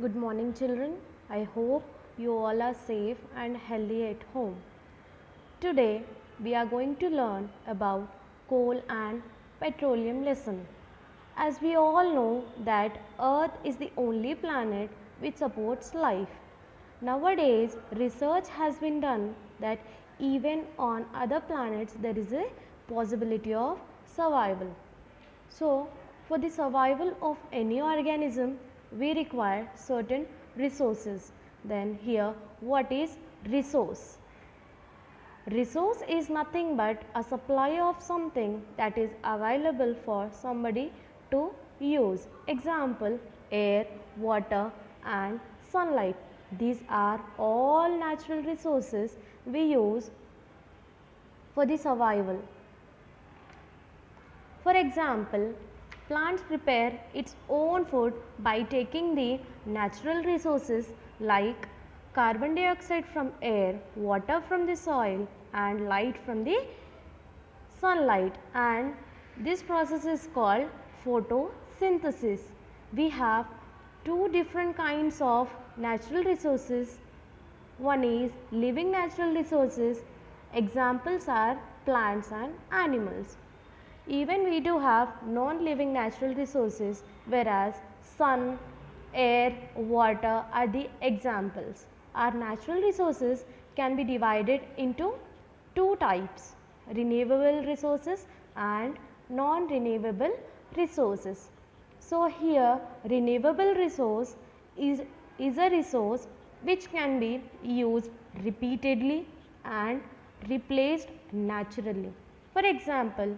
Good morning, children. I hope you all are safe and healthy at home. Today, we are going to learn about coal and petroleum lesson. As we all know that Earth is the only planet which supports life. Nowadays, research has been done that even on other planets there is a possibility of survival. So, for the survival of any organism, we require certain resources. Then here, what is resource? Resource is nothing but a supply of something that is available for somebody to use. Example, air, water and sunlight. These are all natural resources we use for the survival. For example, plants prepare its own food by taking the natural resources like carbon dioxide from air, water from the soil and light from the sunlight, and this process is called photosynthesis. We have two different kinds of natural resources. One is living natural resources. Examples are plants and animals. Even we do have non-living natural resources, whereas sun, air, water are the examples. Our natural resources can be divided into two types: renewable resources and non-renewable resources. So here renewable resource is a resource which can be used repeatedly and replaced naturally. For example,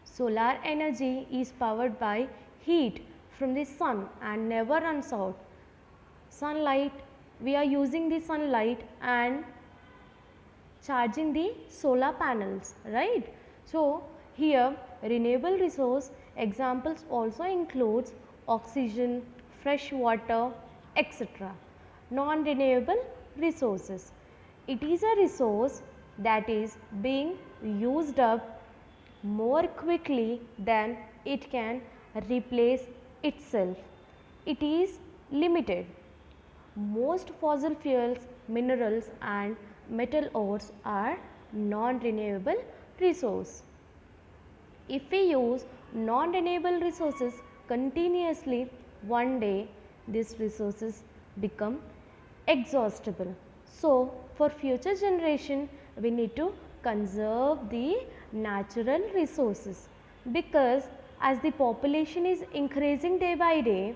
solar energy is powered by heat from the sun and never runs out. Sunlight, we are using the sunlight and charging the solar panels, right? So, here renewable resource examples also includes oxygen, fresh water, etc. Non-renewable resources. It is a resource that is being used up more quickly than it can replace itself. It is limited. Most fossil fuels, minerals and metal ores are non-renewable resource. If we use non-renewable resources continuously, one day these resources become exhaustible. So, for future generation, we need to conserve the natural resources, because as the population is increasing day by day,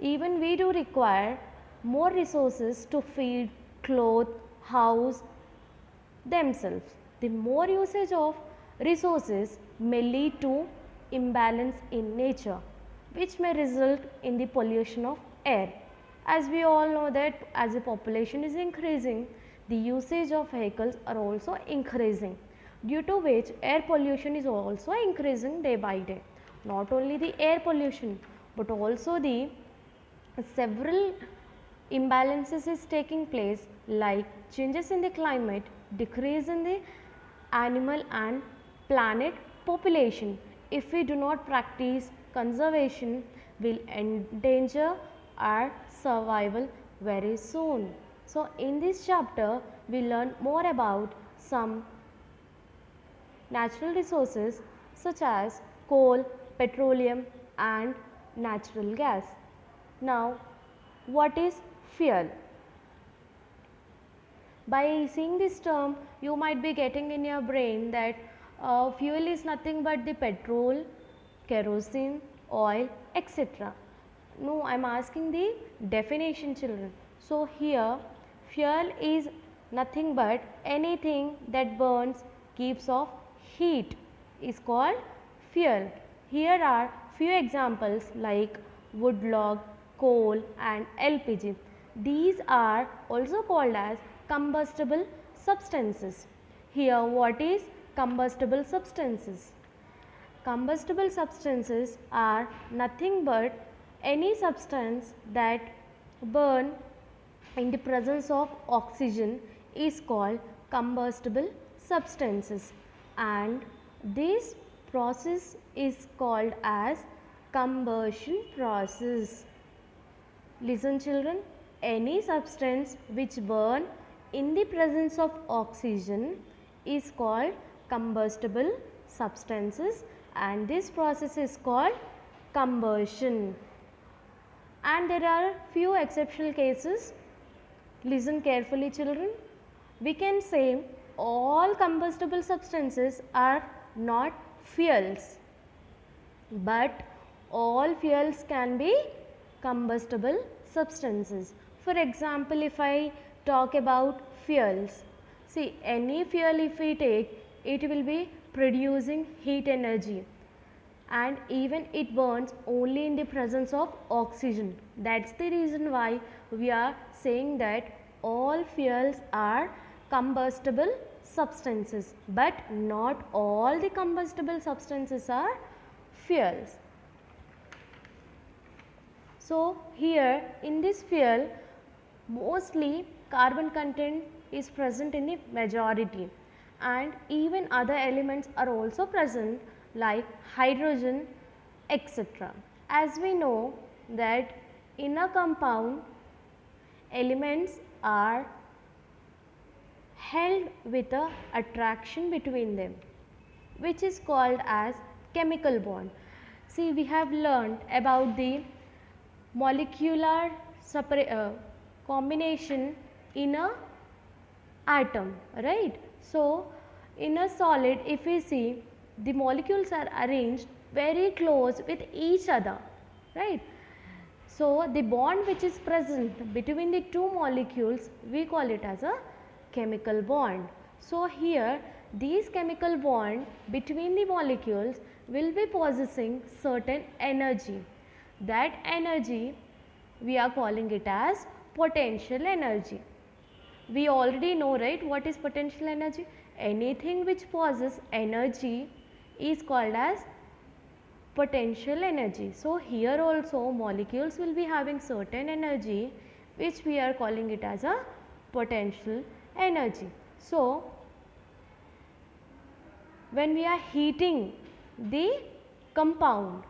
even we do require more resources to feed, clothe, house themselves. The more usage of resources may lead to imbalance in nature, which may result in the pollution of air. As we all know that as the population is increasing, the usage of vehicles are also increasing, due to which air pollution is also increasing day by day. Not only the air pollution, but also the several imbalances is taking place, like changes in the climate, decrease in the animal and planet population. If we do not practice conservation, will endanger our survival very soon. So, in this chapter, we learn more about some natural resources such as coal, petroleum and natural gas. Now, what is fuel? By seeing this term, you might be getting in your brain that fuel is nothing but the petrol, kerosene, oil, etc. No, I am asking the definition, children. So, here fuel is nothing but anything that burns, keeps off heat is called fuel. Here are few examples like wood log, coal and LPG. These are also called as combustible substances. Here, what is combustible substances? Combustible substances are nothing but any substance that burn in the presence of oxygen is called combustible substances, and this process is called as combustion process. Listen children, any substance which burn in the presence of oxygen is called combustible substances, and this process is called combustion. And there are few exceptional cases. Listen carefully children. We can say all combustible substances are not fuels, but all fuels can be combustible substances. For example, if I talk about fuels, see any fuel if we take, it will be producing heat energy, and even it burns only in the presence of oxygen. That's the reason why we are saying that all fuels are combustible substances, but not all the combustible substances are fuels. So, here in this fuel mostly carbon content is present in the majority, and even other elements are also present like hydrogen, etc. As we know that in a compound elements are held with a attraction between them, which is called as chemical bond. See, we have learned about the molecular combination in a atom, right? So, in a solid if we see, the molecules are arranged very close with each other, right? So, the bond which is present between the two molecules, we call it as a chemical bond. So, here these chemical bond between the molecules will be possessing certain energy. That energy we are calling it as potential energy. We already know, right, what is potential energy? Anything which possesses energy is called as potential energy. So, here also molecules will be having certain energy which we are calling it as a potential energy. So, when we are heating the compound,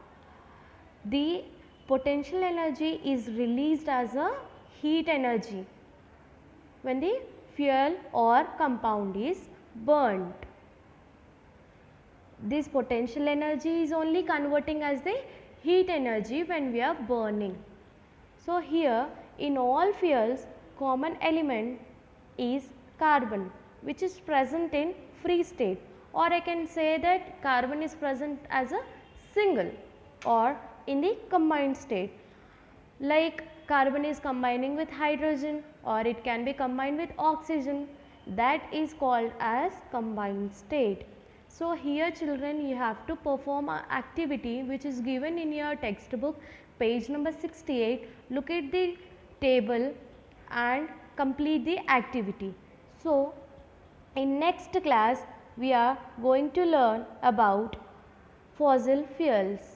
the potential energy is released as a heat energy when the fuel or compound is burnt. This potential energy is only converting as the heat energy when we are burning. So, here in all fuels common element is carbon, which is present in free state, or I can say that carbon is present as a single or in the combined state, like carbon is combining with hydrogen or it can be combined with oxygen, that is called as combined state. So, here children, you have to perform an activity which is given in your textbook page number 68. Look at the table and complete the activity. So, in next class we are going to learn about fossil fuels.